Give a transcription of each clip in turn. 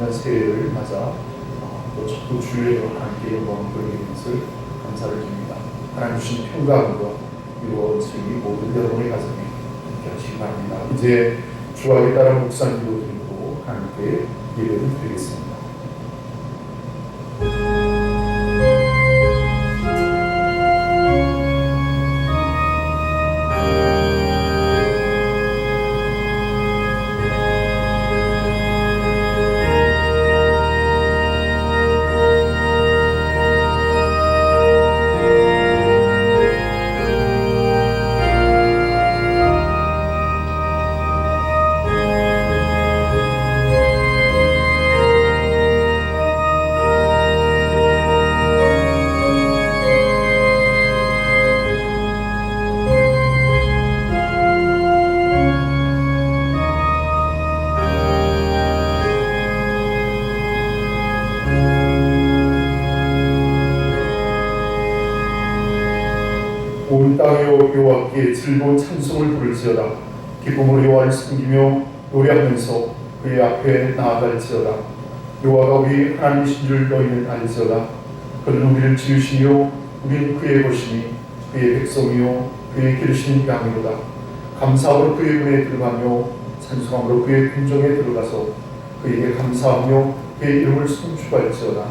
남은 새해를 맞아 또 첫 주일로 함께 영광을 돌리는 것을 감사를 드립니다. 하나님 주신 평강과 이루어지기 모든 여러분의 가정에 함께 하시기 바랍니다. 이제 주하에 따라 묵상 기도 드리고 함께 예배를 드리겠습니다. 온 땅이여 여호와께 즐거운 찬송을 부를지어다. 기쁨으로 여호와를 섬기며 노래하면서 그의 앞에 나아갈지어다. 여호와가 우리 하나님이신 줄 너희는 알지어다. 그는 우리를 지으시며 우리는 그의 것이니 그의 백성이요 그의 기르신 양이로다. 감사함으로 그의 문에 들어가며 찬송함으로 그의 궁정에 들어가서 그에게 감사하며 그의 이름을 송축할지어다.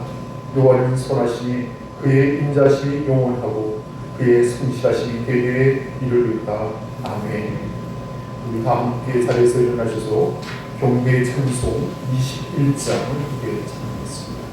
여호와는 선하시니 그의 인자심이 영원하고 그의 성실하심이 대대에 이르리이다. 아멘. 우리 다 함께 자리에서 일어나셔서 경배 찬송 21장을 함께 찬양하겠습니다.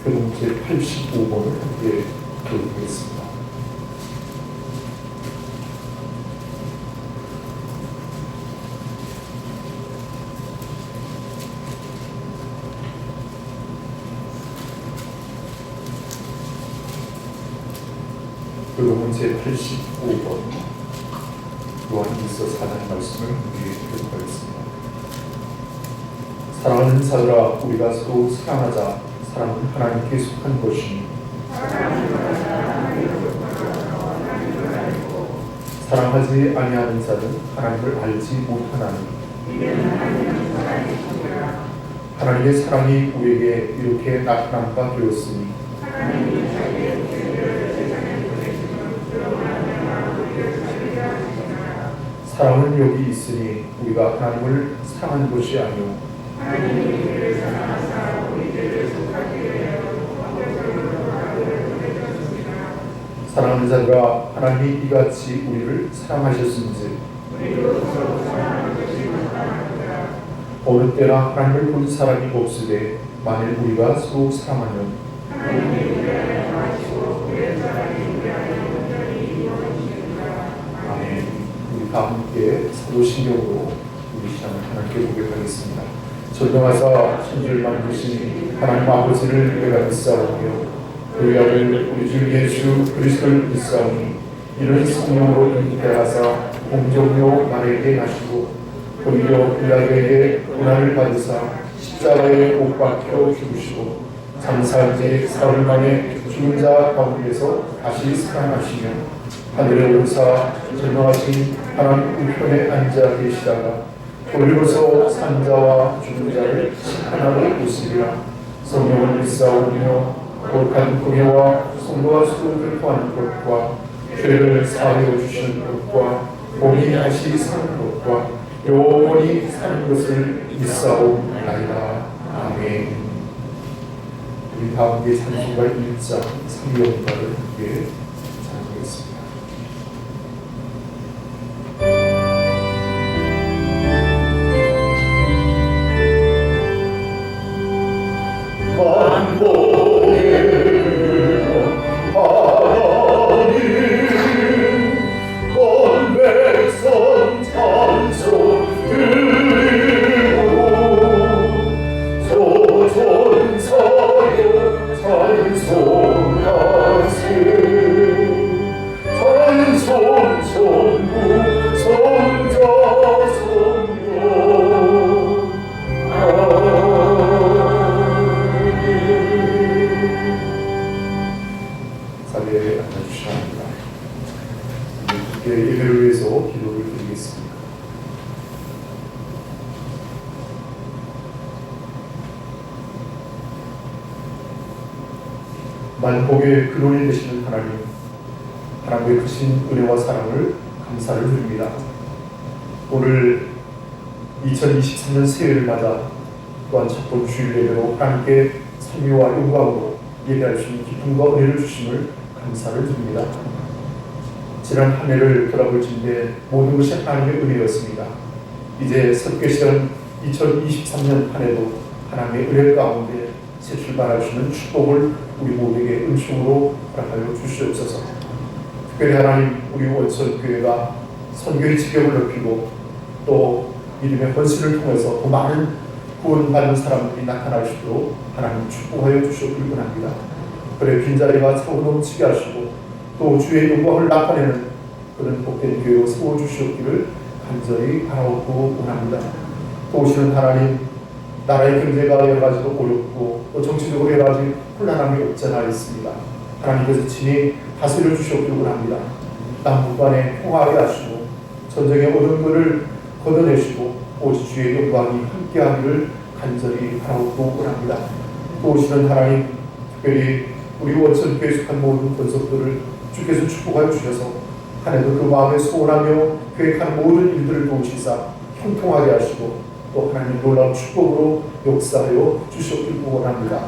교동 제85번을 함께 부르겠습니다. 교동은 제85번 요한일서 4장 말씀을 함께 교독하겠습니다. 사랑하는 사들아, 우리가 서로 사랑하자. 사랑은 하나님께 속한 것이니 사랑하지 아니하는 자는 하나님을 알지 못하나니 하나님의 사랑이 우리에게 이렇게 나타난 바 되었으니 사랑은 여기 있으니 우리가 하나님을 사랑한 것이 아니오 사랑하는 자들아 하나님이 이같이 우리를 사랑하셨은지 어느 때나 하나님을 본 사람이 없으되 만일 우리가 서로 사랑하면 아멘. 우리 다 함께 사도신경으로 우리 신앙을 하나님께 고백하겠습니다. 전능하사 천지를 만드신 하나님 아버지를 내가 믿사오며 그의 아들 우리 주 예수 그리스도를 믿사오니 이런 성령으로 잉태하사 공정요 나에게 하시고 오히려 빌라도에게 고난을 받으사 십자가에 못 박혀 죽으시고 장사한 지 사흘 만에 죽은 자 가운데서 다시 살아나시며 하늘에 오르사 전능하신 하나님 우편에 앉아 계시다가 돌리고서 산자와 죽은 자를 하나로 보시리라. 성령을 믿사오며 거룩한 공예와 성도와 수고를 구하는 것과 죄를 사하여 주시는 것과 몸이 다시 사는 것과 영원히 사는 것을 믿사오나이다. 아멘. 우리 다 함께 찬송가 1장 3연가를 함께 찬송하겠습니다. 예배를 위해서 기도를 드리겠습니다. 만복의 근원이 되시는 하나님, 하나님의 크신 은혜와 사랑을 감사를 드립니다. 오늘 2023년 새해를 맞아 또한 첫 번째 주일 예배로 하나님께 찬미와 영광으로 예배할 수 있는 기쁨과 은혜를 주심을 감사를 드립니다. 지난 한 해를 돌아볼 진데 모든 것이 하나님의 은혜였습니다. 이제 새롭게 시작한 2023년 한 해도 하나님의 은혜 가운데 새 출발할 수 있는 축복을 우리 모두에게 은총으로 허락하여 주시옵소서. 특별히 하나님 우리 원천교회가 선교의 지경을 넓히고 또 믿음의 헌신을 통해서 더 많은 구원받는 사람들이 나타날 수 있도록 하나님 축복하여 주시옵길 원합니다. 그래 빈자리가 차고 넘치게 하시고 또 주의 영광을 나타내는 그런 복된 교회로 세워주시옵기를 간절히 바라옵고 원합니다. 또 오시는 하나님, 나라의 경제가 여러 가지로 어렵고 또 정치적으로 여러 가지 혼란함이 없잖아 있습니다. 하나님께서 친히 다스려 주시옵기를 원합니다. 남북간에 평화하게 하시고 전쟁의 모든 것을 걷어내시고 오직 주의 영광이 함께하기를 간절히 바라옵고 원합니다. 또 오시는 하나님, 특별히 우리 원천교회에 속한 모든 권속들을 주께서 축복하여 주셔서 한 해도 그 마음에 소원하며 계획한 모든 일들을 도우시사 형통하게 하시고 또 하나님의 놀라운 축복으로 역사하여 주시옵길 원합니다.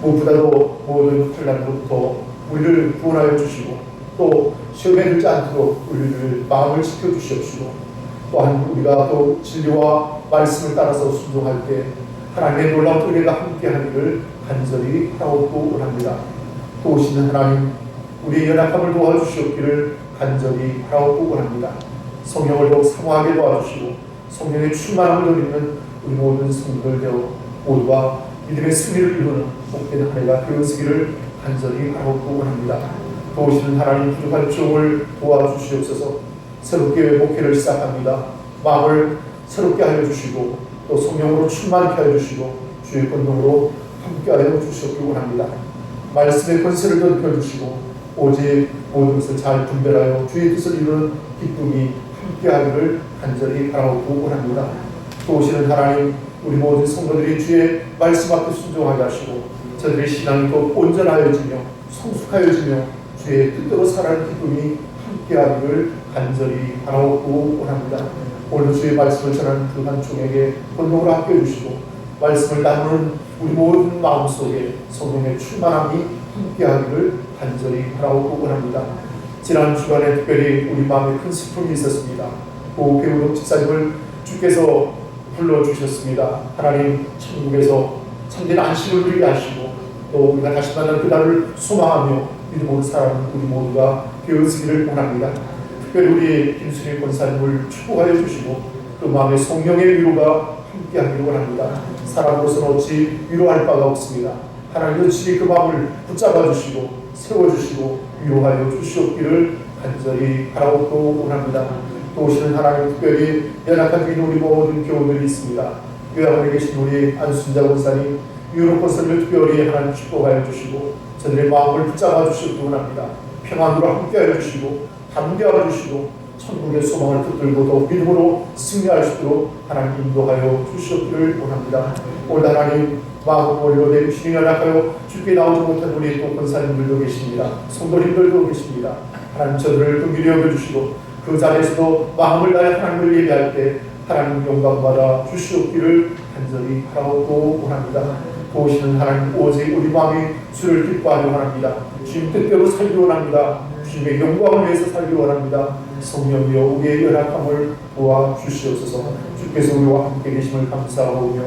무엇보다도 모든 혼란으로부터 우리를 구원하여 주시고 또 시험에 들지 않도록 우리를 마음을 지켜주시옵시고 또한 우리가 또 진리와 말씀을 따라서 순종할 때 하나님의 놀라운 은혜가 함께하기를 간절히 바라옵고 원합니다. 또 오시는 하나님, 우리의 연약함을 도와주시옵기를 간절히 바라옵고 원합니다. 성령을 더욱 사모하게 도와주시고 성령의 충만함을 누리는 우리 모든 성도들 되어 모두가 믿음의 승리를 이루는 복된 한 해가 되어지기를 간절히 바라옵고 원합니다. 또 오시는 하나님 부족한 종을 도와주시옵소서. 새롭게 목회를 시작합니다. 마음을 새롭게 하여 주시고 또 성령으로 충만케 하여 주시고 주의 권능으로 함께하여 주시옵길 원합니다. 말씀의 권세를 넓혀주시고 오직 모든 것을 잘 분별하여 주의 뜻을 이루는 기쁨이 함께하기를 간절히 바라옵고 원합니다. 또 오시는 하나님, 우리 모든 성도들이 주의 말씀 앞에 순종하게 하시고 저들의 신앙이 더 온전하여지며 성숙하여지며 주의 뜻대로 살아가는 기쁨이 함께하기를 간절히 바라옵고 원합니다. 오늘 주의 말씀을 전하는 그 한 종에게 권능으로 함께해 주시고 말씀을 나누는 우리 모든 마음속에 성령의 충만함이 함께하기를 간절히 바라옵고 원합니다. 지난 주간에 특별히 우리 마음에 큰 슬픔이 있었습니다. 배우동 집사님을 주께서 불러주셨습니다. 하나님 천국에서 참된 안식을 누리게 하시고 또 우리가 다시 만난 그날을 소망하며 믿음으로 살아가는 우리 모두가 되어지기를 원합니다. 특별히 우리 김순희 권사님을 축복하여 주시고 그 마음에 성령의 위로가 함께하기를 원합니다. 사람으로서는 어찌 위로할 바가 없습니다. 하나님은 친히 그 마음을 붙잡아 주시고 세워주시고 위로하여 주시옵기를 간절히 바라옵고 원합니다. 또 오시는 하나님 특별히 연약한 우리 모든 교우들이 있습니다. 요양원에 계신 우리 안순자 권사님, 유로 권사님을 특별히 하나님 축복하여 주시고 저들의 마음을 붙잡아 주시기 원합니다. 평안으로 함께하여 주시고 담대하여 주시고 천국의 소망을 붙들고 더 믿음으로 승리할 수 있도록 하나님 인도하여 주시옵기를 원합니다. 오늘 하나님 마음 머리로 내 육신이 연약하여 주께 나오지 못한 우리 또 권사님들도 계십니다. 성도님들도 계십니다. 하나님 저들을 긍휼히 여겨주시고 그 자리에서도 마음을 다해 하나님을 예배할 때 하나님 영광받아 주시옵기를 간절히 바라옵고 원합니다. 도우시는 하나님 오직 우리 마음이 주를 기뻐하려 원합니다. 주님 뜻대로 살기 원합니다. 주님의 영광을 위해서 살기 원합니다. 성령이여 우리의 연약함을 도와주시옵소서. 주께서 우리와 함께 계심을 감사하오며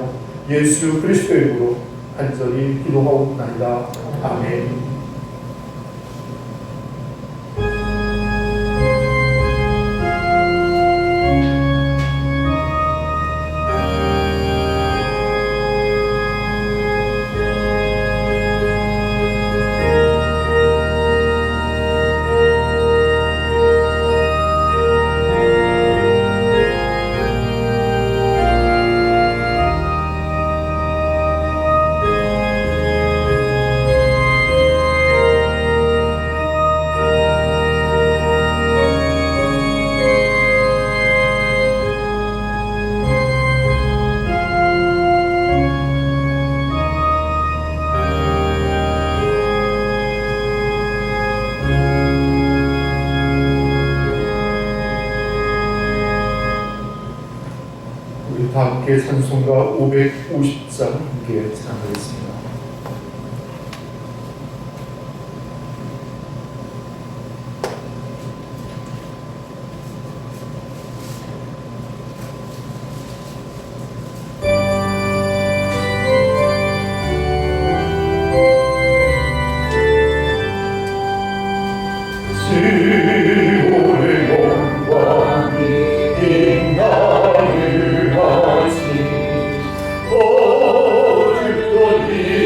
예수 그리스도의 이름으로 간절히 기도하옵나이다. 아멘. 다 함께 찬송가 550장 함께 찬양하겠습니다. 어줍더니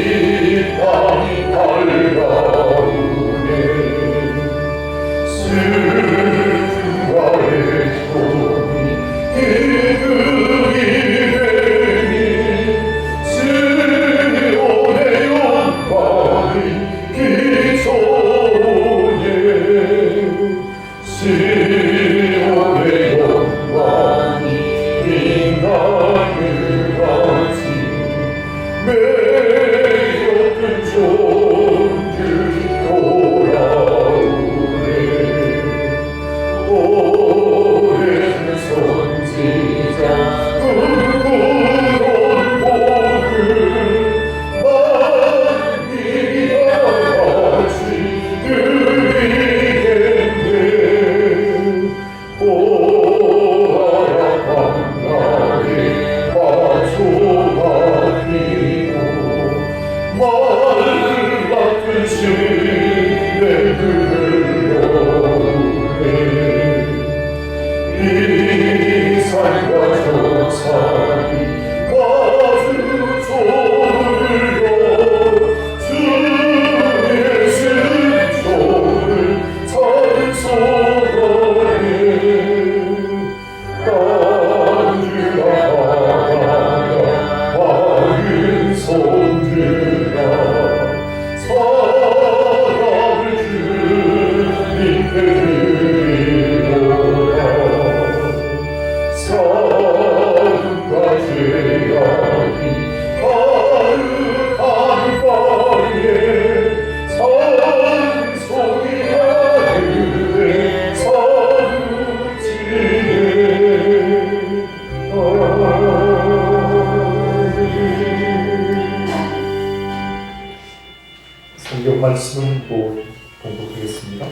말씀을 또 공독하겠습니다.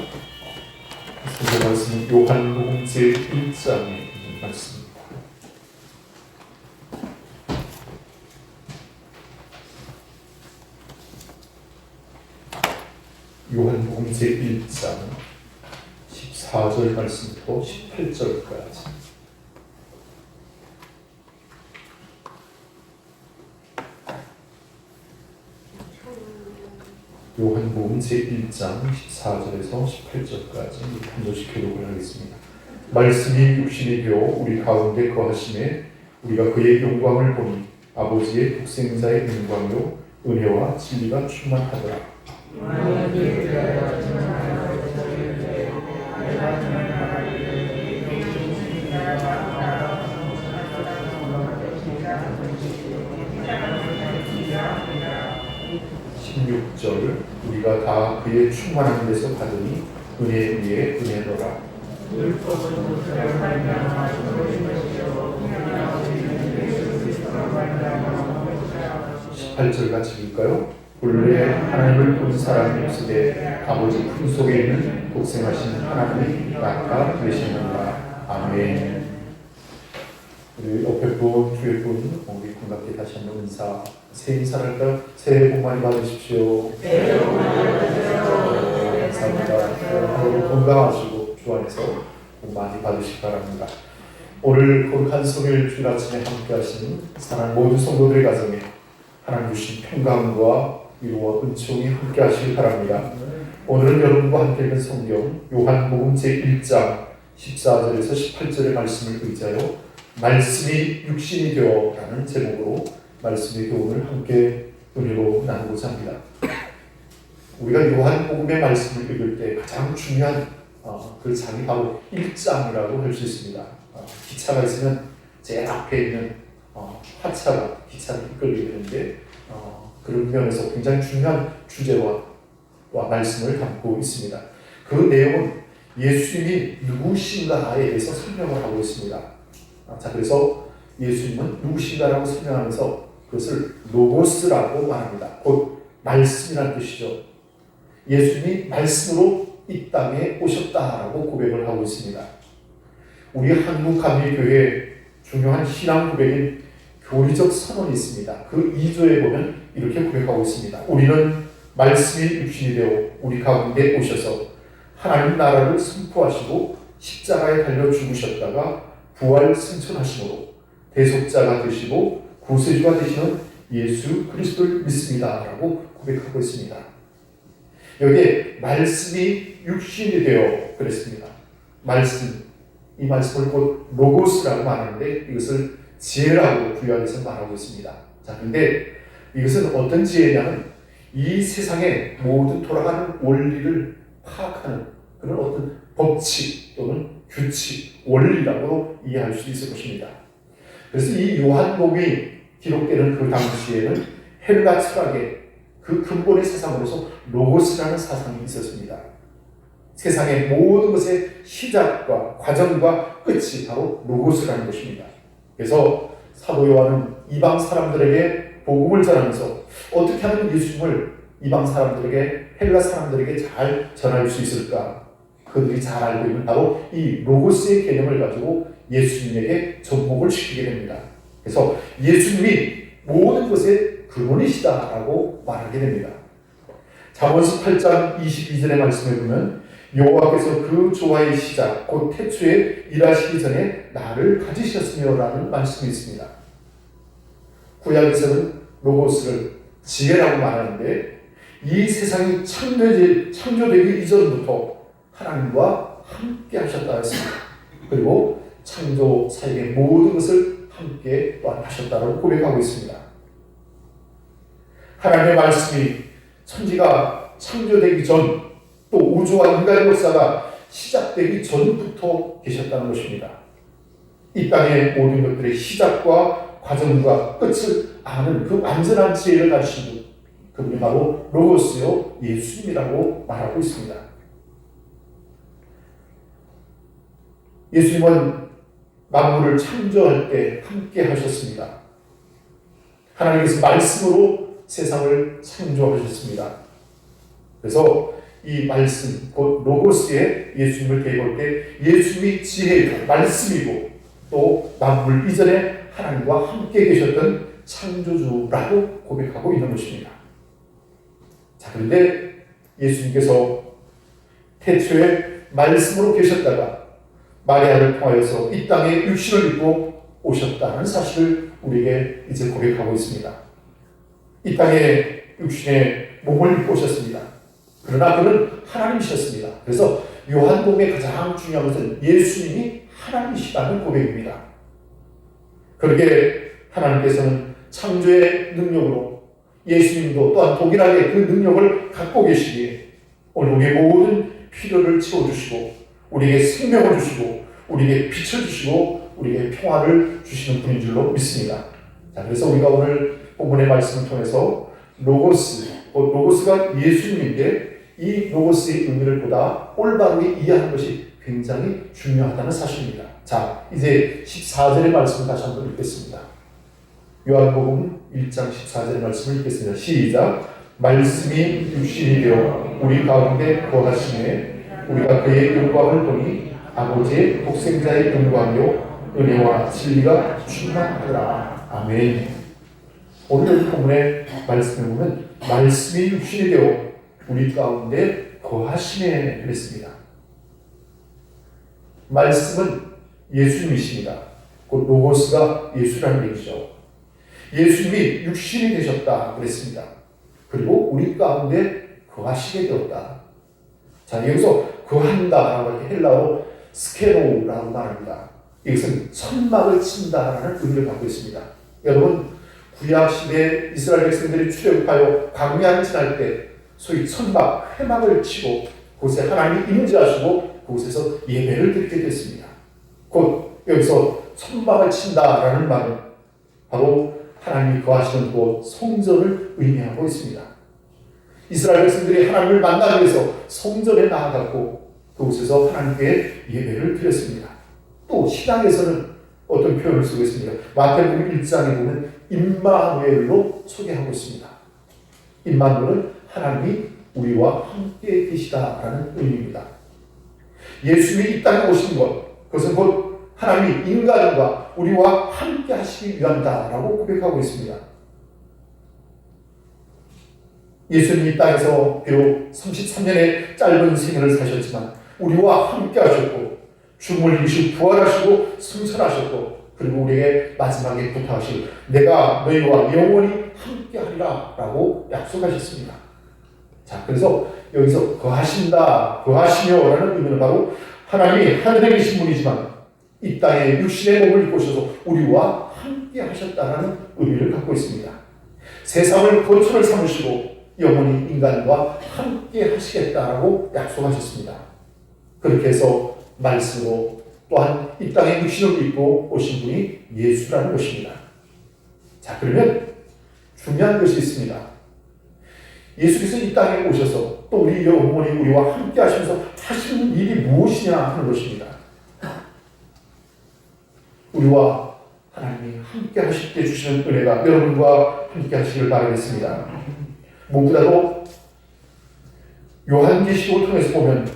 성경 말씀은 요한복음 제1장에 있는 말씀입니다. 요한복음 제1장 14절 말씀부터 18절까지. 요한복음 제1장 14절에서 18절까지 한절씩 교독을 하겠습니다. 말씀이 육신이 되어 우리 가운데 거하심에 우리가 그의 영광을 보니 아버지의 독생자의 영광으로 은혜와 진리가 충만하더라. 16절 우리가 다 그의 충만한 데서 받으니 은혜 위에 은혜더라. 18절 같이 읽을까요? 본래 하나님을 본 사람이 없으되 아버지 품 속에 있는 독생하신 하나님이 나타 되시는구나. 아멘. 우리 옆에 분, 뒤에 분, 우리 반갑게 다시 한번 인사. 새해 인사할까요? 새해 복 많이 받으십시오. 새해 복 많이 받으십시오. 감사합니다. 여러분 건강하시고 주 안에서 복 많이 받으시기 바랍니다. 오늘 거룩한 성일 주일 아침에 함께 하시는 사랑 모든 성도들의 가정에 하나님 주신 평강과 위로와 은총이 함께 하시기 바랍니다. 오늘은 여러분과 함께 읽은 성경 요한복음 제1장 14절에서 18절의 말씀을 의지하여 말씀이 육신이 되어 라는 제목으로 말씀의 교훈을 함께 은혜로 나누고자 합니다. 우리가 요한복음의 말씀을 읽을 때 가장 중요한 그 장이 바로 1장이라고 할 수 있습니다. 기차가 있으면 제일 앞에 있는 화차가 기차를 이끌게 되는데 그런 면에서 굉장히 중요한 주제와 말씀을 담고 있습니다. 그 내용은 예수님이 누구신가에 대해서 설명을 하고 있습니다. 자, 그래서 예수님은 누구신가라고 설명하면서 그것을 로고스라고 말합니다. 곧 말씀이라는 뜻이죠. 예수님이 말씀으로 이 땅에 오셨다라고 고백을 하고 있습니다. 우리 한국감리교회의 중요한 신앙 고백인 교리적 선언이 있습니다. 그 2조에 보면 이렇게 고백하고 있습니다. 우리는 말씀이 육신이 되어 우리 가운데 오셔서 하나님 나라를 선포하시고 십자가에 달려 죽으셨다가 부활 승천하심으로 대속자가 되시고 구세주가 되시는 예수 그리스도를 믿습니다 라고 고백하고 있습니다. 여기에 말씀이 육신이 되어 그랬습니다. 말씀, 이 말씀을 곧 로고스라고 말하는데 이것을 지혜라고 부여해서 말하고 있습니다. 자, 근데 이것은 어떤 지혜냐면 이 세상의 모든 돌아가는 원리를 파악하는 그런 어떤 법칙 또는 규칙, 원리라고 이해할 수 있을 것입니다. 그래서 이 요한복음이 기록되는 그 당시에는 헬라 철학의 그 근본의 사상으로서 로고스라는 사상이 있었습니다. 세상의 모든 것의 시작과 과정과 끝이 바로 로고스라는 것입니다. 그래서 사도 요한은 이방 사람들에게 복음을 전하면서 어떻게 하면 예수님을 이방 사람들에게 헬라 사람들에게 잘 전할 수 있을까? 그들이 잘 알고 있는 바로 이 로고스의 개념을 가지고 예수님에게 접목을 시키게 됩니다. 그래서 예수님이 모든 것의 근원이시다라고 말하게 됩니다. 잠언서 8장 22절의 말씀에 보면 여호와께서 그 조화의 시작 곧 태초에 일하시기 전에 나를 가지셨으며 라는 말씀이 있습니다. 구약에서는 로고스를 지혜라고 말하는데 이 세상이 창조되기 이전부터 하나님과 함께 하셨다 했습니다. 그리고 창조 사역의 모든 것을 함께 하셨다고 고백하고 있습니다. 하나님의 말씀이 천지가 창조되기 전 또 우주와 인간의 역사가 시작되기 전부터 계셨다는 것입니다. 이 땅의 모든 것들의 시작과 과정과 끝을 아는 그 완전한 지혜를 가지신 분, 그분이 바로 로고스요 예수님이라고 말하고 있습니다. 예수님은 만물을 창조할 때 함께 하셨습니다. 하나님께서 말씀으로 세상을 창조하셨습니다. 그래서 이 말씀, 곧 로고스에 예수님을 대입할 때 예수님이 지혜이고 말씀이고 또 만물 이전에 하나님과 함께 계셨던 창조주라고 고백하고 있는 것입니다. 자, 그런데 예수님께서 태초에 말씀으로 계셨다가 마리아를 통하여서 이 땅에 육신을 입고 오셨다는 사실을 우리에게 이제 고백하고 있습니다. 이 땅에 육신의 몸을 입고 오셨습니다. 그러나 그는 하나님이셨습니다. 그래서 요한복음의 가장 중요한 것은 예수님이 하나님이시다는 고백입니다. 그렇게 하나님께서는 창조의 능력으로 예수님도 또한 동일하게 그 능력을 갖고 계시기에 오늘 우리의 모든 필요를 채워주시고 우리에게 생명을 주시고 우리에게 빛을 주시고 우리에게 평화를 주시는 분인 줄로 믿습니다. 자, 그래서 우리가 오늘 본문의 말씀을 통해서 로고스가 예수님인데 이 로고스의 의미를 보다 올바르게 이해하는 것이 굉장히 중요하다는 사실입니다. 자, 이제 14절의 말씀을 다시 한번 읽겠습니다. 요한복음 1장 14절의 말씀을 읽겠습니다. 시작. 말씀이 육신이 되어 우리 가운데 거하시매 우리가 그의 영광을 보니 아버지의 독생자의 영광이요 은혜와 진리가 충만하더라. 아멘. 오늘 본문의 말씀을 보면 말씀이 육신이 되어 우리 가운데 거하시매 그랬습니다. 말씀은 예수님이십니다. 곧 로고스가 예수라는 얘기죠. 예수님이 육신이 되셨다 그랬습니다. 그리고 우리 가운데 거하시게 되었다. 자, 여기서 거한다라고 헬라어로 스케노라고 말합니다. 이것은 천막을 친다라는 의미를 갖고 있습니다. 여러분, 구약시대 이스라엘 백성들이 출애굽하여 광야를 지날 때 소위 천막, 회막을 치고 그곳에 하나님이 임재하시고 그곳에서 예배를 드리게 됐습니다. 곧 여기서 천막을 친다라는 말은 바로 하나님이 거하시는 곳 성전을 의미하고 있습니다. 이스라엘 백성들이 하나님을 만나기 위해서 성전에 나아갔고 그곳에서 하나님께 예배를 드렸습니다. 또 신약에서는 어떤 표현을 쓰고 있습니다. 마태복음 1장에 보면 임마누엘로 소개하고 있습니다. 임마누엘은 하나님이 우리와 함께 계시다라는 의미입니다. 예수님이 이 땅에 오신 것, 그것은 곧 하나님이 인간과 우리와 함께 하시기 위함이다라고 고백하고 있습니다. 예수님이 이 땅에서 비록 33년의 짧은 생애를 사셨지만 우리와 함께 하셨고 죽음을 이기시고 부활하시고 승천하셨고 그리고 우리에게 마지막에 부탁하시고 내가 너희와 영원히 함께 하리라 라고 약속하셨습니다. 자, 그래서 여기서 거하신다, 거하시며 라는 의미는 바로 하나님이 하늘에 계신 분이지만 이 땅에 육신의 몸을 입고 오셔서 우리와 함께 하셨다는 의미를 갖고 있습니다. 세상을 거처를 삼으시고 영원히 인간과 함께 하시겠다라고 약속하셨습니다. 그렇게 해서 말씀으로 또한 이 땅에 육신을 입고 오신 분이 예수라는 것입니다. 자, 그러면 중요한 것이 있습니다. 예수께서 이 땅에 오셔서 또 우리 영원히 우리와 함께 하시면서 하시는 일이 무엇이냐 하는 것입니다. 우리와 하나님이 함께 하실 때 주시는 은혜가 여러분과 함께 하시길 바라겠습니다. 무엇보다도 요한계시록을 통해서 보면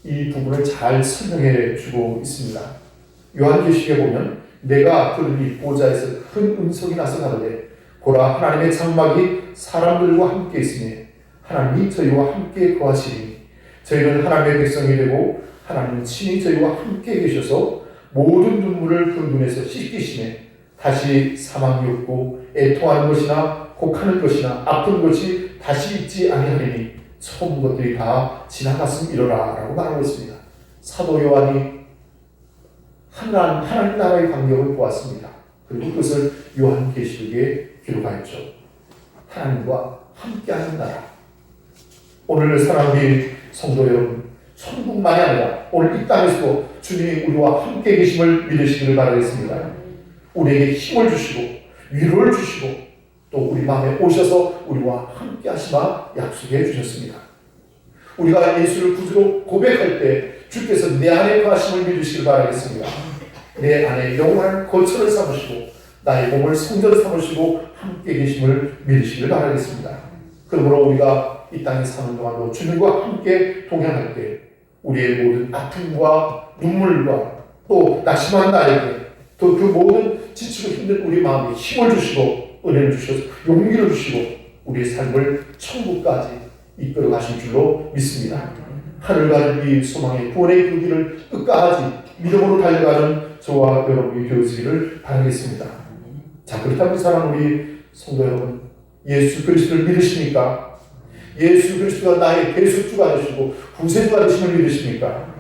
이 부분을 잘 설명해 주고 있습니다. 요한계시록에 보면 내가 들으니 보좌에서 큰 음성이 나서 가로되 보라 하나님의 장막이 사람들과 함께 있으니 하나님이 저희와 함께 거하시니 저희는 하나님의 백성이 되고 하나님은 친히 저희와 함께 계셔서 모든 눈물을 그 눈에서 씻기시네 다시 사망이 없고 애통하는 것이나 곡하는 것이나 아픈 것이 다시 있지 아니하리니 처음 것들이 다 지나갔음 이러라 라고 말하고 있습니다. 사도 요한이 하나님 나라의 광경을 보았습니다. 그리고 그것을 요한계시록에 기록하였죠. 하나님과 함께하는 나라. 오늘 사랑하는 성도 여러분, 천국만이 아니라 오늘 이 땅에서도 주님이 우리와 함께 계심을 믿으시기를 바라겠습니다. 우리에게 힘을 주시고 위로를 주시고 또 우리 마음에 오셔서 우리와 함께 하시마 약속해 주셨습니다. 우리가 예수를 구주로 고백할 때 주께서 내 안에 거하심을 믿으시길 바라겠습니다. 내 안에 영원한 거처를 삼으시고 나의 몸을 성전 삼으시고 함께 계심을 믿으시길 바라겠습니다. 그러므로 우리가 우리가 이 땅에 사는 동안도 주님과 함께 동행할 때 우리의 모든 아픔과 눈물과 또 낙심한 나에게 또 그 모든 지치고 힘든 우리 마음에 힘을 주시고 은혜를 주셔서 용기를 주시고 우리의 삶을 천국까지 이끌어 가실 줄로 믿습니다. 하늘과 이 소망의 구원의 그 길을 끝까지 믿음으로 달려가는 저와 여러분이 되어지기를 바라겠습니다. 자, 그렇다면 사랑하는 우리 성도 여러분, 예수 그리스도를 믿으십니까? 예수 그리스도가 나의 대속주가 되시고 구세주가 되심을 믿으십니까?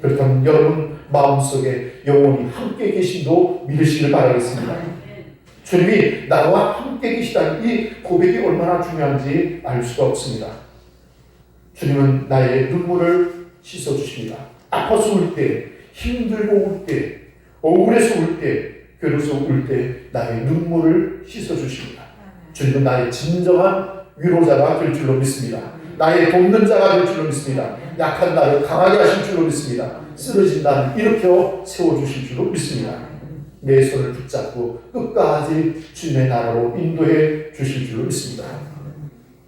그렇다면 여러분 마음속에 영원히 함께 계심도 믿으시길 바라겠습니다. 주님이 나와 함께 계시다는 이 고백이 얼마나 중요한지 알 수가 없습니다. 주님은 나의 눈물을 씻어주십니다. 아파서 울 때, 힘들고 울 때, 억울해서 울 때, 괴로워서 울 때 나의 눈물을 씻어주십니다. 주님은 나의 진정한 위로자가 될 줄로 믿습니다. 나의 돕는 자가 될 줄로 믿습니다. 약한 나를 강하게 하실 줄로 믿습니다. 쓰러진 나를 일으켜 세워주실 줄로 믿습니다. 내 손을 붙잡고 끝까지 주님의 나라로 인도해 주실 줄로 믿습니다.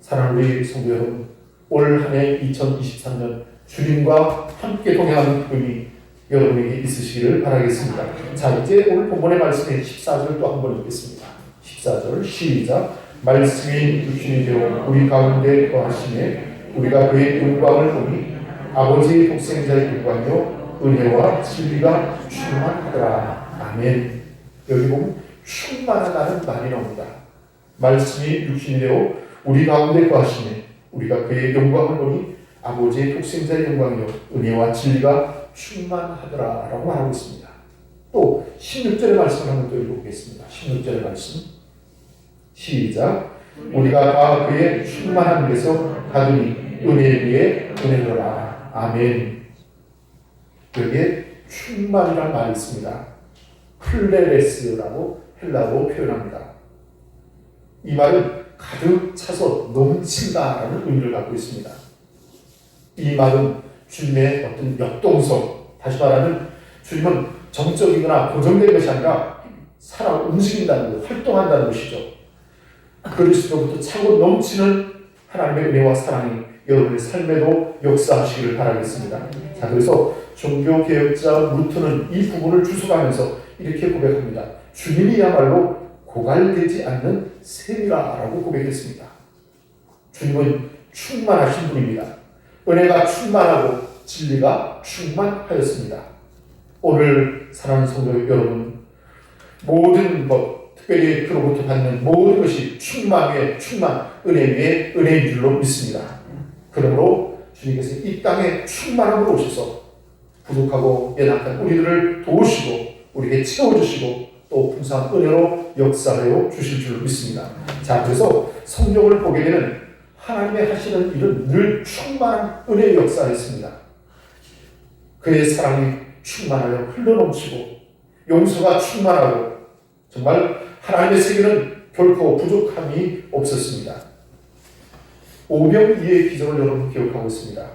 사랑하는 우리 성도 여러분, 올 한 해 2023년 주님과 함께 동행하는 꿈이 여러분에게 있으시기를 바라겠습니다. 자, 이제 오늘 본문의 말씀의 14절 또 한 번 읽겠습니다. 14절 시작. 말씀이 육신이 되어 우리 가운데 거하시네 우리가 그의 영광을 보니 아버지의 독생자의 영광이요 은혜와 진리가 충만하더라. 아멘. 여기 보면 충만하다는 말이 나옵니다. 말씀이 육신이 되어 우리 가운데 거하시네 우리가 그의 영광을 보니 아버지의 독생자의 영광이요 은혜와 진리가 충만하더라 라고 말하고 있습니다. 또 16절의 말씀을 한번 또 읽어보겠습니다. 16절의 말씀 시작. 우리가 다 그의 충만한 데서 받으니 은혜 위에 은혜로라. 아멘. 여기에 충만이라는 말이 있습니다. 플레레스라고 헬라어로 표현합니다. 이 말은 가득 차서 넘친다라는 의미를 갖고 있습니다. 이 말은 주님의 어떤 역동성, 다시 말하면 주님은 정적이거나 고정된 것이 아니라 살아 움직인다는 것, 활동한다는 것이죠. 그리스도부터 차고 넘치는 하나님의 은혜와 사랑이 여러분의 삶에도 역사하시기를 바라겠습니다. 자, 그래서 종교개혁자 루트는 이 부분을 주석하면서 이렇게 고백합니다. 주님이야말로 고갈되지 않는 샘이라고 고백했습니다. 주님은 충만하신 분입니다. 은혜가 충만하고 진리가 충만하였습니다. 오늘 사랑하는 성도 여러분, 모든 것 특별히 그로부터 받는 모든 것이 충만 위에 충만, 은혜 위에 은혜인 줄로 믿습니다. 그러므로 주님께서 이 땅에 충만함으로 오셔서 부족하고 연약한 우리들을 도우시고 우리에게 채워주시고 또 풍성한 은혜로 역사하여 주실 줄로 믿습니다. 자, 그래서 성경을 보게 되면 하나님의 하시는 일은 늘 충만한 은혜의 역사였습니다. 그의 사랑이 충만하여 흘러넘치고 용서가 충만하고 정말 하나님의 세계는 결코 부족함이 없었습니다. 오병이의 기적을 여러분 기억하고 있습니다.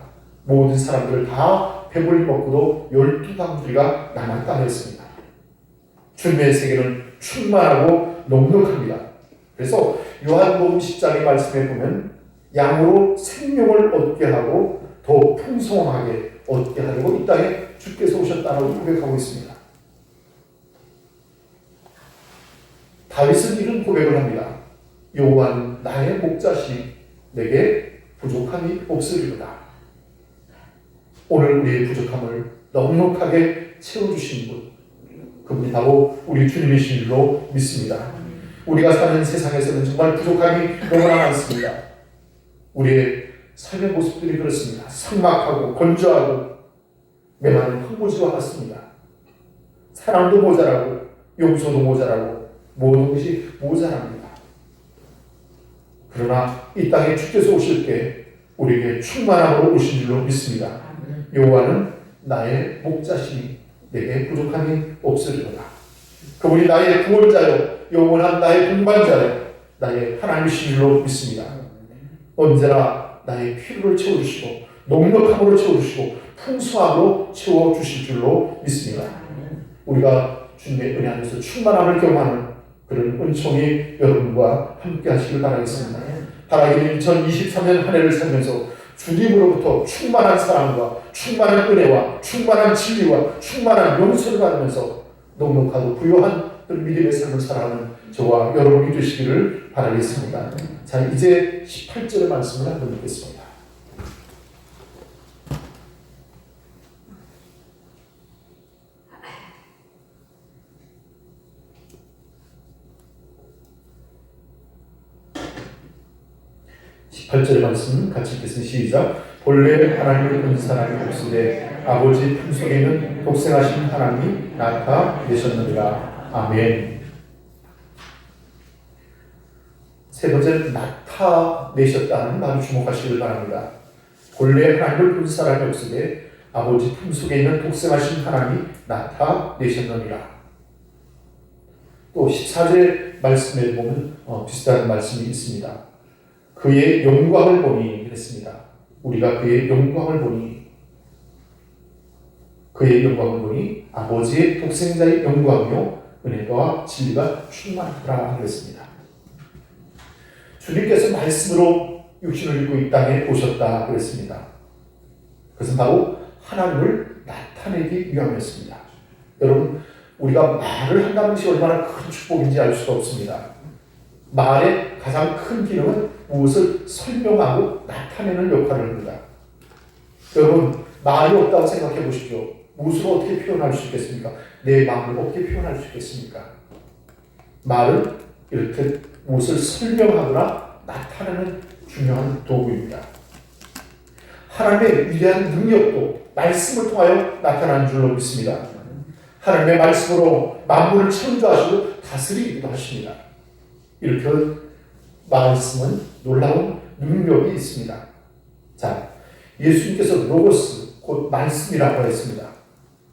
모든 사람들을 다 배불리 먹고도 12강주리가 남았다 했습니다. 주님의 세계는 충만하고 넉넉합니다. 그래서 요한복음 10장의 말씀에 보면 양으로 생명을 얻게 하고 더 풍성하게 얻게 하려고 이 땅에 주께서 오셨다고 고백하고 있습니다. 다윗은 이런 고백을 합니다. 여호와는 나의 목자시니 내게 부족함이 없으리로다. 오늘 우리의 부족함을 넉넉하게 채워주신 분, 그분이 바로 우리 주님이신 줄로 믿습니다. 우리가 사는 세상에서는 정말 부족함이 너무나 많습니다. 우리의 삶의 모습들이 그렇습니다. 삭막하고 건조하고 메마른 황무지와 같습니다. 사랑도 모자라고 용서도 모자라고 모든 것이 모자랍니다. 그러나 이 땅에 주께서 오실 때 우리에게 충만함으로 오신 줄로 믿습니다. 여호와는 나의 목자시니 내게 부족함이 없으리로다. 그분이 나의 구원자요 영원한 나의 동반자요 나의 하나님이신 줄로 믿습니다. 언제나 나의 필요를 채워주시고 넉넉함으로 채워주시고 풍성함으로 채워주실 줄로 믿습니다. 우리가 주님의 은혜 안에서 충만함을 경험하는 그런 은총이 여러분과 함께 하시길 바라겠습니다. 바라기는 2023년 한 해를 살면서 주님으로부터 충만한 사랑과 충만한 은혜와 충만한 진리와 충만한 용서를 받으면서 넉넉하고 부요한 믿음의 삶을 살아가는 저와 여러분이 되시기를 바라겠습니다. 자, 이제 18절의 말씀을 한번 읽겠습니다. (18절의) 말씀 같이 읽겠습니다. 시작. 본래 하나님을 본 사람이 없으되 아버지 품속에는 독생하신 하나님이 나타내셨느니라. 아멘. 세 번째, 나타내셨다는 말을 주목하시길 바랍니다. 본래 하나님을 본 사람이 없으되 아버지 품속에 있는 독생하신 하나님이 나타내셨느니라. 또 14절 말씀에 보면 비슷한 말씀이 있습니다. 그의 영광을 보니 그랬습니다. 우리가 그의 영광을 보니, 그의 영광을 보니 아버지의 독생자의 영광이요 은혜와 진리가 충만하더라 그랬습니다. 주님께서 말씀으로 육신을 입고 이 땅에 오셨다 그랬습니다. 그것은 바로 하나님을 나타내기 위함이었습니다. 여러분, 우리가 말을 한다는 것이 얼마나 큰 축복인지 알 수가 없습니다. 말의 가장 큰 기능은 무엇을 설명하고 나타내는 역할을 합니다. 여러분, 말이 없다고 생각해 보십시오. 무엇으로 어떻게 표현할 수 있겠습니까? 내 마음을 어떻게 표현할 수 있겠습니까? 말은 이렇게 무엇을 설명하거나 나타내는 중요한 도구입니다. 하나님의 위대한 능력도 말씀을 통하여 나타나는 줄로 믿습니다. 하나님의 말씀으로 만물을 창조하시고 다스리기도 하십니다. 이렇게 말씀은 놀라운 능력이 있습니다. 자, 예수님께서 로고스, 곧 말씀이라고 했습니다.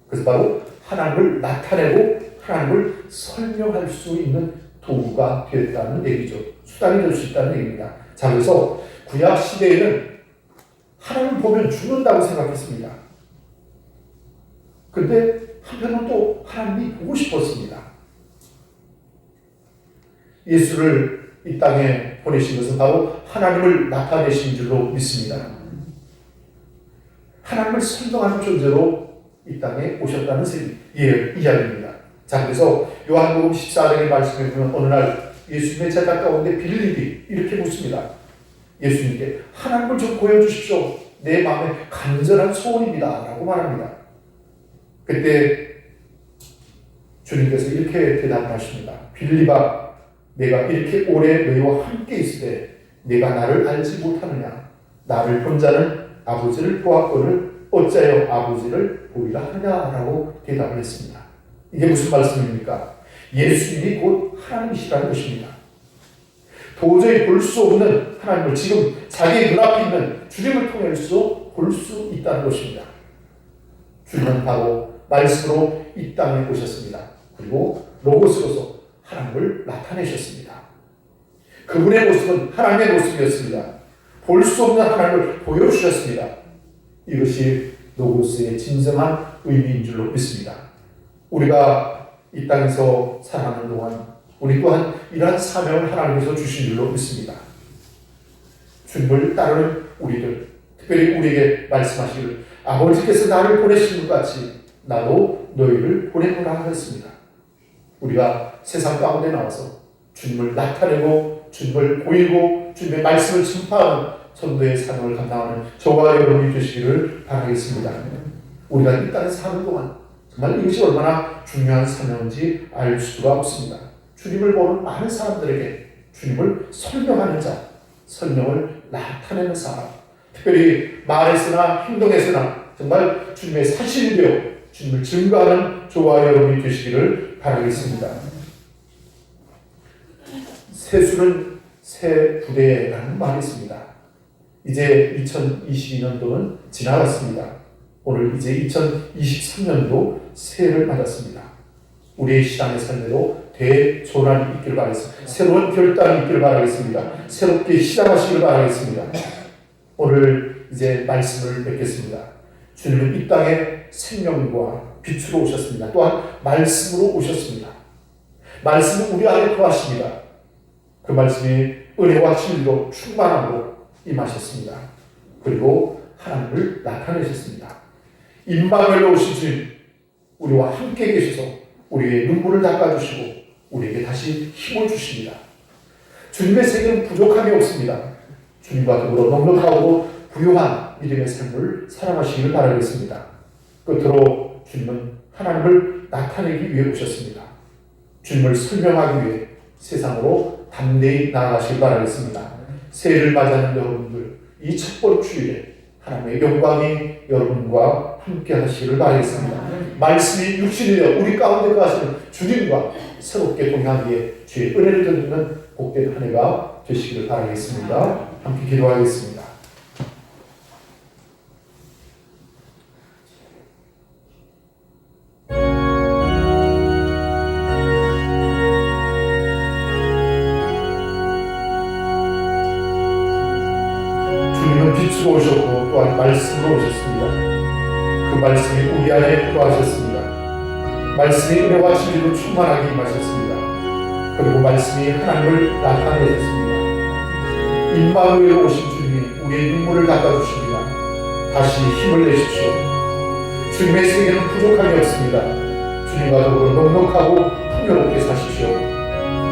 그래서 바로 하나님을 나타내고 하나님을 설명할 수 있는 도구가 되었다는 얘기죠. 수단이 될 수 있다는 얘기입니다. 자, 그래서 구약 시대에는 하나님을 보면 죽는다고 생각했습니다. 그런데 한편으로 또 하나님이 보고 싶었습니다. 예수를 이 땅에 보내신 것은 바로 하나님을 나타내신 줄로 믿습니다. 하나님을 설명하는 존재로 이 땅에 오셨다는 이야기입니다. 자, 그래서 요한복음 14장의 말씀에 보면 어느 날 예수님의 제자 가운데 빌립이 이렇게 묻습니다. 예수님께 하나님을 좀 보여주십시오. 내 마음의 간절한 소원입니다. 라고 말합니다. 그때 주님께서 이렇게 대답하십니다. 빌립아, 내가 이렇게 오래 너희와 함께 있을 때 내가 나를 알지 못하느냐? 나를 본 자는 아버지를 보았거늘 어찌하여 아버지를 보리라 하냐라고 대답을 했습니다. 이게 무슨 말씀입니까? 예수님이 곧 하나님이시라는 것입니다. 도저히 볼 수 없는 하나님을 지금 자기 눈앞에 있는 주님을 통해서 볼 수 있다는 것입니다. 주님은 바로 말씀으로 이 땅에 오셨습니다. 그리고 로고스로서 하나님을 나타내셨습니다. 그분의 모습은 하나님의 모습이었습니다. 볼 수 없는 하나님을 보여주셨습니다. 이것이 로고스의 진정한 의미인 줄로 믿습니다. 우리가 이 땅에서 살아가는 동안 우리 또한 이러한 사명을 하나님께서 주신 줄로 믿습니다. 주님을 따르는 우리들, 특별히 우리에게 말씀하시기를 아버지께서 나를 보내신 것 같이 나도 너희를 보내노라 하였습니다. 우리가 세상 가운데 나와서 주님을 나타내고 주님을 보이고 주님의 말씀을 전파하는 전도의 사명을 감당하는 저와 여러분이 되시기를 바라겠습니다. 우리가 이 땅에 사는 동안 정말 이것이 얼마나 중요한 사명인지 알 수가 없습니다. 주님을 보는 많은 사람들에게 주님을 설명하는 자, 설명을 나타내는 사람, 특별히 말에서나 행동에서나 정말 주님의 사실이 되어 주님을 증거하는 저와 여러분이 되시기를 바라겠습니다. 세수는 새 부대라는 말이 있습니다. 이제 2022년도는 지나갔습니다. 오늘 이제 2023년도 새해를 맞았습니다. 우리의 신앙의 삶에도 대전환이 있기를 바라겠습니다. 새로운 결단이 있기를 바라겠습니다. 새롭게 시작하시기를 바라겠습니다. 오늘 이제 말씀을 뵙겠습니다. 주님은 이 땅에 생명과 빛으로 오셨습니다. 또한 말씀으로 오셨습니다. 말씀은 우리 안에 거하십니다. 그 말씀이 은혜와 진리로 충만함으로 임하셨습니다. 그리고 하나님을 나타내셨습니다. 임마누엘로 오신 주님, 우리와 함께 계셔서 우리의 눈물을 닦아주시고 우리에게 다시 힘을 주십니다. 주님의 세계는 부족함이 없습니다. 주님과 더불어 넉넉하고 부유한 믿음의 삶을 살아가시기를 바라겠습니다. 끝으로 주님은 하나님을 나타내기 위해 오셨습니다. 주님을 설명하기 위해 세상으로 담대히 나아가시길 바라겠습니다. 새해를 맞이하는 여러분들, 이 첫 번째 주일에 하나님의 영광이 여러분과 함께 하시기를 바라겠습니다. 말씀이 육신이 되어 우리 가운데 가시는 주님과 새롭게 동행하기에 주의 은혜를 드리는 복된 한 해가 되시기를 바라겠습니다. 함께 기도하겠습니다. 주님은 빛으로 오셨고 또한 말씀으로 오셨습니다. 그 말씀이 우리 안에 거하셨습니다. 말씀이 은혜와 진리로 충만하게 임하셨습니다. 그리고 말씀이 하나님을 나타내셨습니다. 임마누엘로 오신 주님이 우리의 눈물을 닦아주십니다. 다시 힘을 내십시오. 주님의 세계는 부족함이 없습니다. 주님과 더불어 넉넉하고 풍요롭게 사십시오.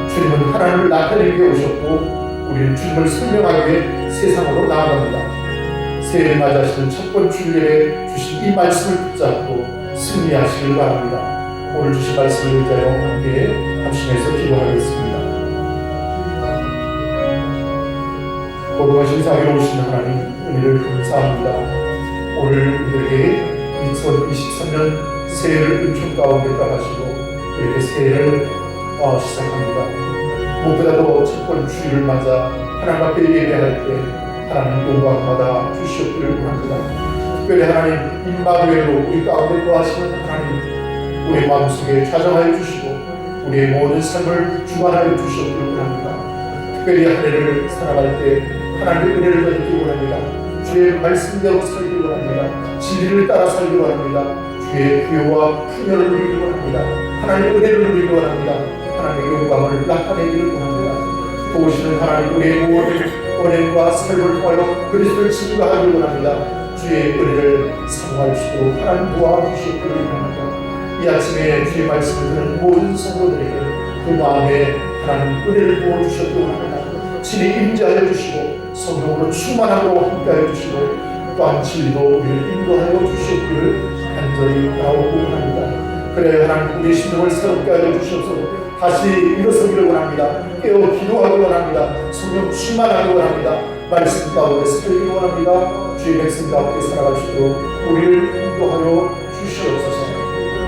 주님은 하나님을 나타내기 위해 오셨고 우리는 주님을 설명하기 위해 세상으로 나아갑니다. 새해를 맞이하시는 첫 번째 주일에 주신 이 말씀을 붙잡고 승리하시길 바랍니다. 오늘 주신 말씀을 의지하여 함께 합심해서 기도하겠습니다. 거룩하신 자비로 오신 하나님, 은혜를 감사합니다. 오늘 우리에게 2023년 새해를 은총 가운데 따라시고 이렇게 새해를 시작합니다. 무엇보다도 첫 번째 주일을 맞아 하나님 앞에 예배할 때 하나님 영광받아 주시옵기를 원합니다. 특별히 하나님 임마누엘로 우리 가운데 거하시는 하나님, 우리 마음속에 좌정하여 주시고 우리의 모든 삶을 주관하여 주시옵기를 원합니다. 특별히 한 해를 살아갈 때 하나님의 은혜를 받기 원합니다. 주의 말씀대로 살기 원합니다. 진리를 따라 살기 원합니다. 주의 부요와 풍요를 누리기 원합니다. 하나님의 은혜를 누리기 원합니다. 하나님의 영광을 나타내기를 원합니다. 도우시는 하나님, 우리의 모든 은혜와 삶을 통하여 그리스도를 증거하기를 원합니다. 주의 은혜를 사모할 수 있도록 하나님 도와주시기를 원합니다. 이 아침에 주의 말씀을 듣는 모든 성도들에게 그 마음에 하나님 은혜를 부어주셨기를 원합니다. 진리 임재하여 주시고 성령으로 충만함으로 함께하여 주시고 또한 진리로 우리를 인도하여 주시기를 간절히 바라오고 원합니다. 그래 하나님, 우리의 심령을 새롭게 하여 주시옵소서. 다시 일어서기를 원합니다. 깨어 기도하기를 원합니다. 성령 충만하기를 원합니다. 말씀 가운데 살기를 원합니다. 주의 백성 가운데 살아갈 수 있도록 우리를 인도하여 주시옵소서.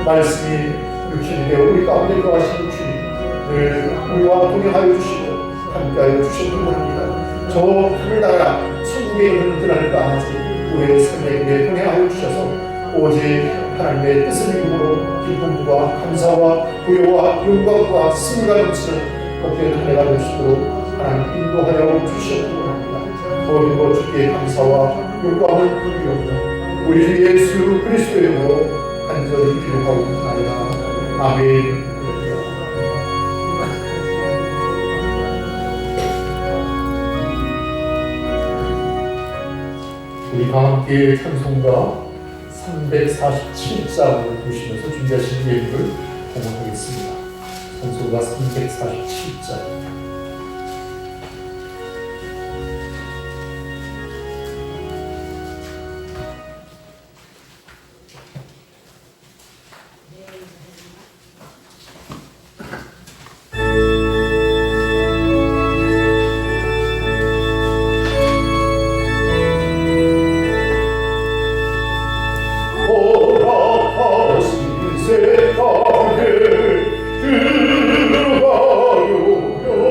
말씀이 육신이 되어 우리 가운데 거하시는 주님을 우리와 동행하여 주시고 함께하여 주시기를 원합니다. 저 하늘나라 천국에 있는 그날까지 우리의 삶에 동행하여 주셔서 오직 하나님의 뜻을 이루므로 기쁨과 감사와 부요와 영광과 승리가 넘치는 복된 한 해가 될 수 있도록 하나님 인도하여 주시옵기를 원합니다. 모든 것 주께 감사와 영광을 돌리옵니다. 우리 주 예수 그리스도의 이름으로 간절히 기도하옵나이다. 아멘. 우리 다 함께 찬송가 347장을 보시면서 준비하신 예물을 공헌하겠습니다. 찬송가 347장. 세상에 들어가요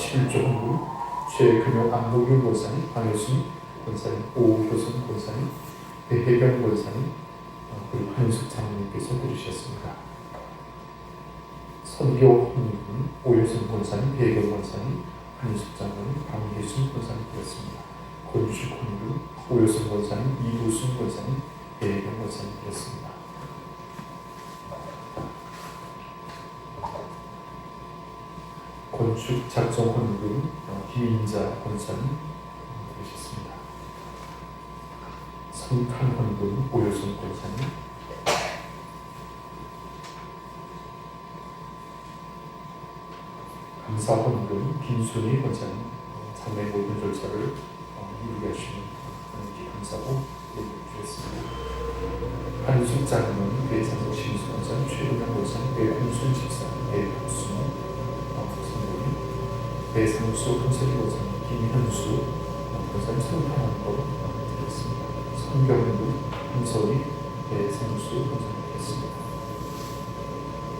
11조 헌금, 최금용 안보균 권사님, 방혜순 권사님, 오효선 권사님, 배혜경 권사님, 그리고 한숙 장로님께서 들으셨습니다. 선교 헌금, 오효선 권사님, 배혜경 권사님, 한숙 장로님, 방혜순 권사님 되었습니다. 건축 헌금, 오효선 권사님, 이우순 권사님, 배혜경 권사님 되었습니다. 건축 작성 헌금, 김인자 권사님 되셨습니다. 성탄 헌금, 오효선 권사님, 감사 헌금, 김순희 권사님, 장례 모든 절차를 이루게 하시는 감사로 예배드렸습니다. 한숙 장로님, 배상석 신수 권사님, 최근현 권사님, 배홍순 집사님, 배박순 배상수 금세기 권사님, 김현수 권사님 성탄한 거 드렸습니다. 성경부 김선희 배상수 권사님 드렸습니다.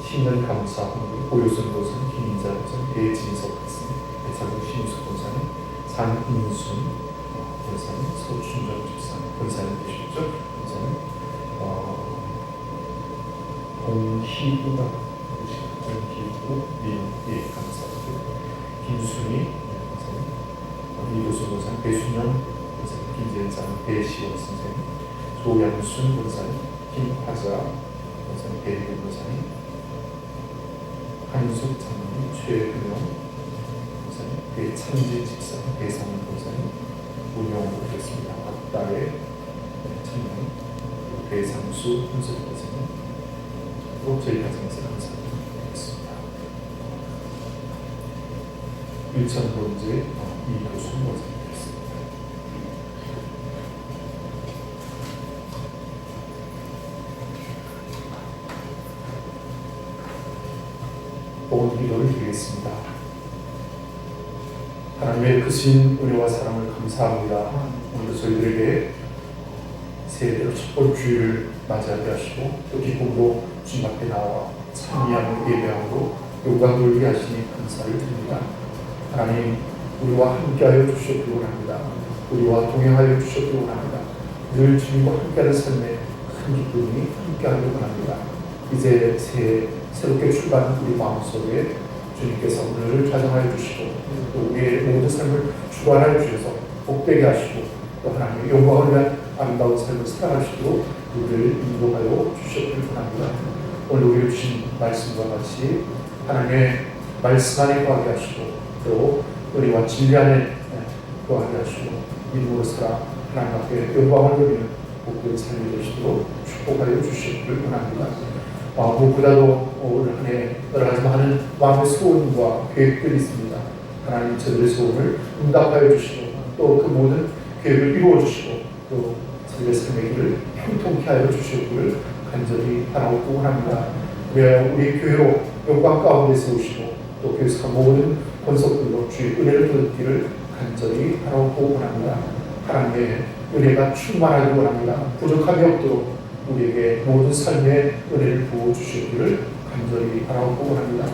신년 감사 헌금, 오효선 권사님, 김인자 권사님, 배진석 권사님, 배상국 신수 권사님, 장인순 권사님, 서춘정 집사님 권사님 되셨죠? 권사님 공희우가 공희우 예 감사드립니다. 김순희 권사님, 이도수 권사님, 배순영 권사님, 김재현장, 배시원 선생님, 조양순 권사님, 김화자 권사님, 배혜경 권사님, 한숙 장로님, 최근영 권사님, 배창재 집사님, 배성훈 권사님, 운영으로 되겠습니다. 박다혜 청년, 배상수 훈수 권사님, 또 저희 가정에서 감사드립니다. 1,000번째 이도수 권사님이었습니다. 온 기도를 드리겠습니다. 하나님의 크신 은혜와 사랑을 감사합니다. 오늘도 저희들에게 새해대로 첫번 주일을 맞이하게 하시고 또 기쁨으로 주님 앞에 나와 참여하는 예배함으로 영광 돌리게 하시니 감사를 드립니다. 하나님, 우리와 함께하여 주시옵기 원합니다. 우리와 동행하여 주시옵기 원합니다. 늘 주님과 함께하는 삶에 큰 기쁨이 함께하기 원합니다. 이제 새해 새롭게 출발한 우리 마음속에 주님께서 오늘을 좌정하여 주시고 또 우리의 모든 삶을 주관하여 주셔서 복되게 하시고 또 하나님의 영광을 위한 아름다운 삶을 살아가시도록 우리를 인도하여 주시옵기 원합니다. 오늘 우리를 주신 말씀과 같이 하나님의 말씀 안에 거하게 하시고 또 은혜와 진리 안에 거하게 하시고 믿음으로 살아 하나님 앞에 영광을 드리는 복된 삶이 되시도록 축복하여 주시기를 원합니다. 무엇보다도 올 한 해 여러 가지 많은 마음의 소원과 계획들이 있습니다. 하나님 저들의 소원을 응답하여 주시고 또 그 모든 계획을 이루어 주시고 또 저들의 삶의 길을 형통케 하여 주시기를 간절히 바라고 원합니다. 우리 교회로 영광 가운데 세우시고 또 교회에서 모든 권속들로 주의 은혜를 얻기를 간절히 바라고 원합니다. 하나님의 은혜가 충만하기 원합니다. 부족함이 없도록 우리에게 모든 삶의 은혜를 부어주시기를 간절히 바라고 원합니다.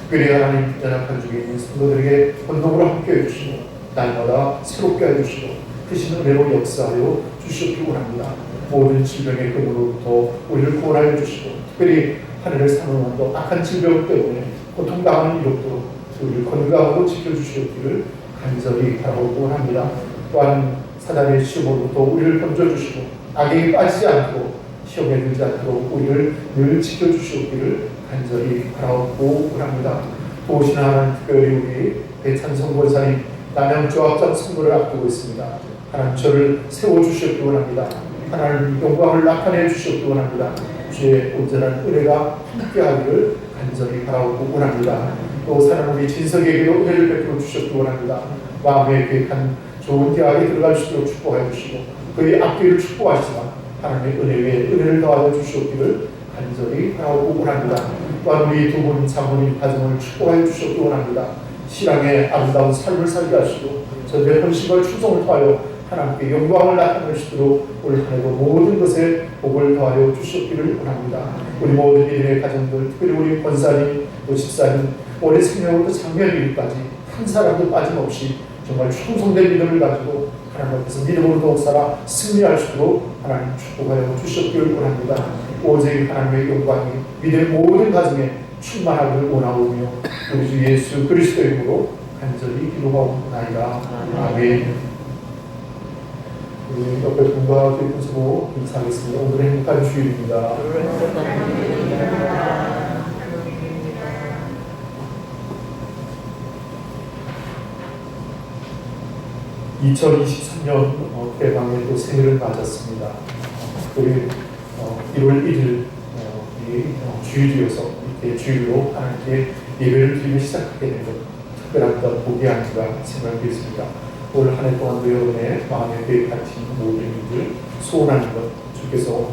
특별히 하나님 연약한 중에 있는 성도들에게 권능으로 함께해 주시고 날마다 새롭게 해주시고 크신 은혜로 역사하여 주시기 원합니다. 모든 질병의 근원으로부터 우리를 구원하여 주시고 특별히 하늘을 사는 또 악한 질병 때문에 고통당하는 일 없도록 우리를 건강하고 지켜주시기를 간절히 바라고 원합니다. 또한 사단의 시험으로부터 우리를 건져주시고 악에 빠지지 않도록 시험에 들지 않도록 우리를 늘 지켜주시기를 간절히 바라고 원합니다. 도우신 하나님, 특별히 우리 배찬성 권사님 남양조합장 선거를 앞두고 있습니다. 하나님 저를 세워주시기 원합니다. 하나님 영광을 나타내 주시기 원합니다. 주의 온전한 은혜가 함께하기를 간절히 바라고 원합니다. 또 사랑하는 우리 진석에게도 은혜를 베풀어 주시기 원합니다. 마음에 계획한 좋은 대학에 들어갈 수 있도록 축복해 주시고 그의 앞길을 축복하시지만 하나님의 은혜 위에 은혜를 더하여 주시기를 간절히 바라고 원합니다. 또한 우리 두 분 장모님 가정을 축복하여 주시기 원합니다. 신앙의 아름다운 삶을 살게 하시고 저들의 헌신과 충성을 더하여 하나님께 영광을 나타내시도록 올 한 해도 모든 것에 복을 더하여 주시기를 원합니다. 우리 모든 믿음의 가정들, 특별히 우리 권사님, 또 집사님, 올해 생명부터 장면일까지 한 사람도 빠짐없이 정말 충성된 믿음을 가지고 하나님 앞에서 믿음으로 더욱 살아 승리할 수 있도록 하나님 축복하여 주셨기를 원합니다. 오직 하나님의 영광이 믿음의 모든 가정에 충만하기를 원하오며 우리 주 예수 그리스도의 이름으로 간절히 기도하옵나이다. 아멘. 우리 옆에 분과 뒤에서 인사하겠습니다. 오늘의 행복한 주일입니다. 2023년 대방의 또 생일을 맞았습니다. 우리 1월 1일 주일이어서 이렇게 주일로 하나님께 예배를 드리며 시작하게 된 것 특별한 복이 아닌가 생각이 있습니다. 올 한 해 동안도 여러분의 마음에 계획하신 모든 일들 소원하는 것 주께서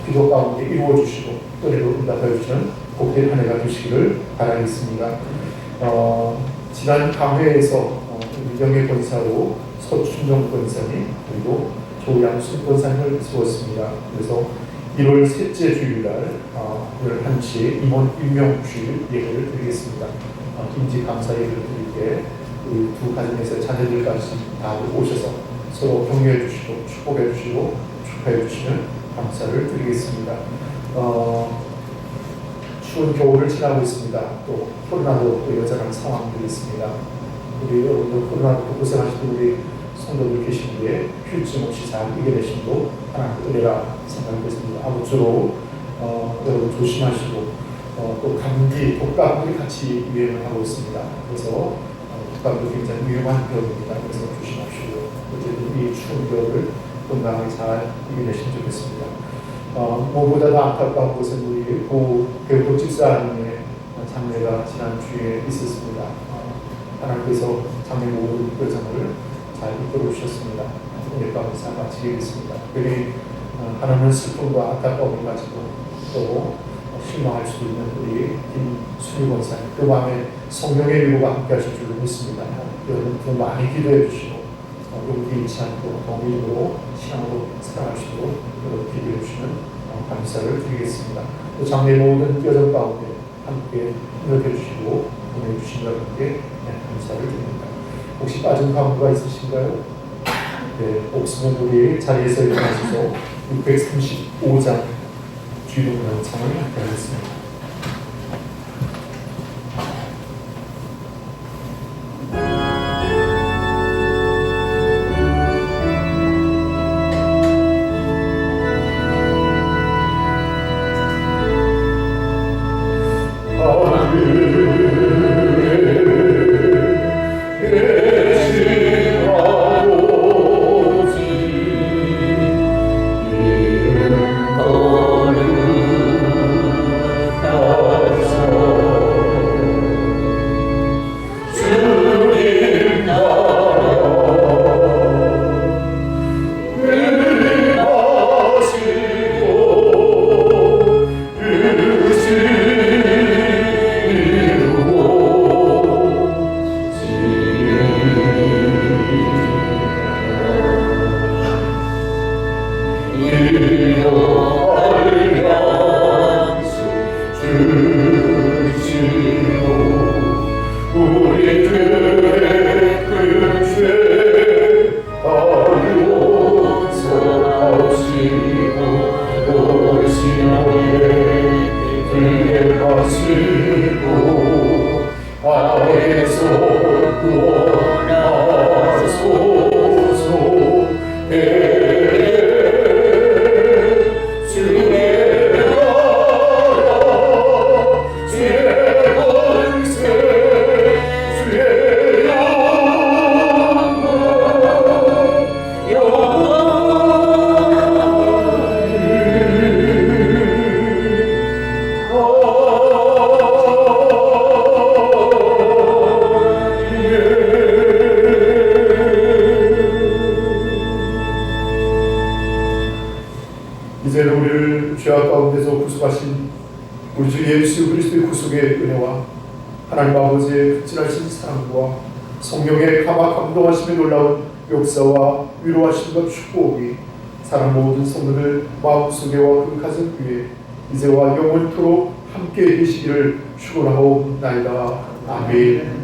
기도 가운데 이루어 주시고 은혜로 응답하여 주시는 복된 한 해가 되시기를 바라겠습니다. 지난 강회에서 명예 권사로 서춘정 권사님 그리고 조양순 권사님을 세웠습니다. 그래서 1월 셋째 주일날 11시에 임원 임명 주일 예배를 드리겠습니다. 임직 감사 예배를 드릴 때 우리 두 가정에서 자녀들까지 다 오셔서 서로 격려해 주시고 축복해 주시고 축하해 주시면 감사를 드리겠습니다. 추운 겨울을 지나고 있습니다. 또 코로나도 또 여전한 상황들이 있습니다. 우리 여러분들 코로나도 고생하시는 우리 성도들 계신데 휴증 없이 잘 이겨내심도 하나님의 은혜라 생각했습니다. 아무쪼록 여러분 조심하시고 또 감기, 독감들이 같이 유행을 하고 있습니다. 그래서 독감도 굉장히 위험한 병입니다. 그래서 조심하시고 어쨌든 이 추운 겨울을 건강하게 잘 이겨내시면 좋겠습니다. 무엇보다도 안타까운 것은 우리 배우 집사님의 장례가 지난주에 있었습니다. 하나님께서 장례 모든 결정을 잘 이끌어 주셨습니다. 오늘 밤에 잘 마치겠습니다. 그리 하나님은 슬픔과 안타까움을 가지고 또 실망할 수 있는 우리 김순희 권사님 그 밤에 성령의 위로가 함께 하실 줄로 믿습니다. 여러분 더 많이 기도해 주시고 용기 잃지 않고 더 믿음으로 신앙으로 살아가시도록 여러분 기도해 주시면 감사를 드리겠습니다. 또 장례 모든 여정 가운데 함께 힘을 주시고 보내 주신 여러분께 감사를 드립니다. 혹시 빠진 가운데가 있으신가요? 네, 없으면 우리 자리에서 일어나셔서 635장 주일의 찬양을 함께 하겠습니다. 이제는 우리를 죄악 가운데서 구속하신 우리 주 예수 그리스도의 구속의 은혜와 하나님 아버지의 극진하신 사랑과 성령의 감동하심에 놀라운 역사와 위로하심과 축복이 사람 모든 성도들 마음속에와 그 가슴 위에 이제와 영원토록 함께 계시기를 축원하옵나이다. 아멘.